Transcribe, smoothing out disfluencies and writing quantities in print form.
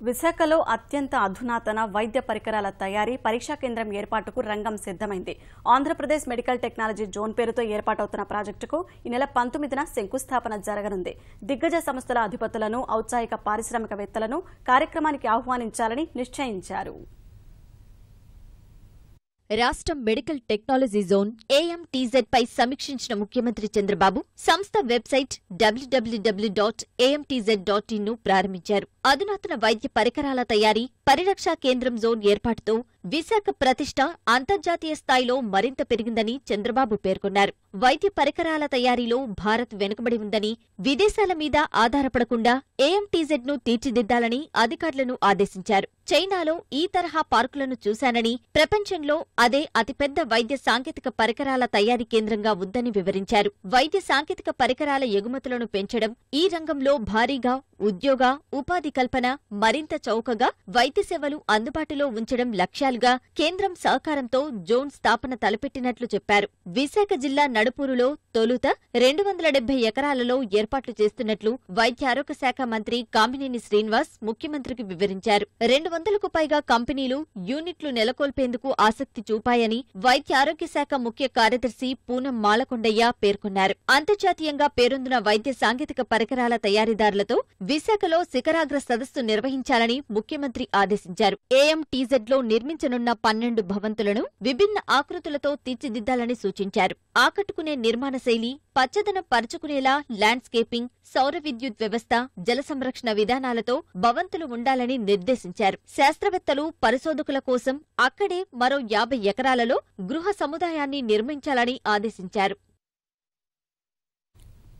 విశాఖలో అత్యంత అధునాతన వైద్య పరికరాల తయారీ పరీక్షా కేంద్రం ఏర్పాటుకు రంగం సిద్ధమైంది. ఆంధ్రప్రదేశ్ మెడికల్ టెక్నాలజీ జోన్ పేరుతో ఏర్పాటవుతున్న ప్రాజెక్టుకు ఈ నెల 19న శంకుస్థాపన జరగనుంది. దిగ్గజ సంస్థల అధిపతులను, ఔత్సాహిక పారిశ్రామికవేత్తలను కార్యక్రమానికి ఆహ్వానించాలని నిశ్చయించారు. రాష్ట్రం మెడికల్ టెక్నాలజీ జోన్ ఏఎంటీజెడ్ పై సమీక్షించిన ముఖ్యమంత్రి చంద్రబాబు సంస్థ వెబ్సైట్ www.amtz.in ను ప్రారంభించారు. అధునాతన వైద్య పరికరాల తయారీ, పరిరక్షా కేంద్రం జోన్ ఏర్పాటుతో విశాఖ ప్రతిష్ట అంతర్జాతీయ స్థాయిలో మరింత పెరిగిందని చంద్రబాబు పేర్కొన్నారు. వైద్య పరికరాల తయారీలో భారత్ వెనుకబడి ఉందని, విదేశాల మీద ఆధారపడకుండా ఏఎంటీజెడ్ ను తీర్చిదిద్దాలని అధికారులను ఆదేశించారు. చైనాలో ఈ తరహా పార్కులను చూశానని, ప్రపంచంలో అదే అతిపెద్ద వైద్య సాంకేతిక పరికరాల తయారీ కేంద్రంగా ఉందని వివరించారు. వైద్య సాంకేతిక పరికరాల ఎగుమతులను పెంచడం, ఈ రంగంలో భారీగా ఉద్యోగ, ఉపాధి కల్పన, మరింత చౌకగా వైద్య సేవలు అందుబాటులో ఉంచడం లక్ష్యాలుగా కేంద్రం సహకారంతో జోన్ స్థాపన తలపెట్టినట్లు చెప్పారు. విశాఖ జిల్లా నడుపూరులో తొలుత 270 ఎకరాలలో ఏర్పాట్లు చేస్తున్నట్లు వైద్య ఆరోగ్య శాఖ మంత్రి కామినేని శ్రీనివాస్ ముఖ్యమంత్రికి వివరించారు. 200కు పైగా కంపెనీలు, యూనిట్లు నెలకొల్పేందుకు ఆసక్తి చూపాయని వైద్య ఆరోగ్య శాఖ ముఖ్య కార్యదర్శి పూనం మాలకొండయ్య పేర్కొన్నారు. అంతర్జాతీయంగా పేరొందిన వైద్య సాంకేతిక పరికరాల తయారీదారులతో విశాఖలో శిఖరాగ్ర సదస్సు నిర్వహించాలని ముఖ్యమంత్రి ఆదేశించారు. ఏఎంటీజెడ్ లో నిర్మించనున్న 12 భవంతులను విభిన్న ఆకృతులతో తీర్చిదిద్దాలని సూచించారు. ఆకట్టుకునే నిర్మాణ శైలి, పచ్చదనం పరుచుకునేలా ల్యాండ్స్కేపింగ్, సౌర విద్యుత్ వ్యవస్థ, జల సంరక్షణ విధానాలతో భవంతులు ఉండాలని నిర్దేశించారు. శాస్త్రవేత్తలు, పరిశోధకుల కోసం అక్కడే మరో 50 ఎకరాలలో గృహ సముదాయాన్ని నిర్మించాలని ఆదేశించారు.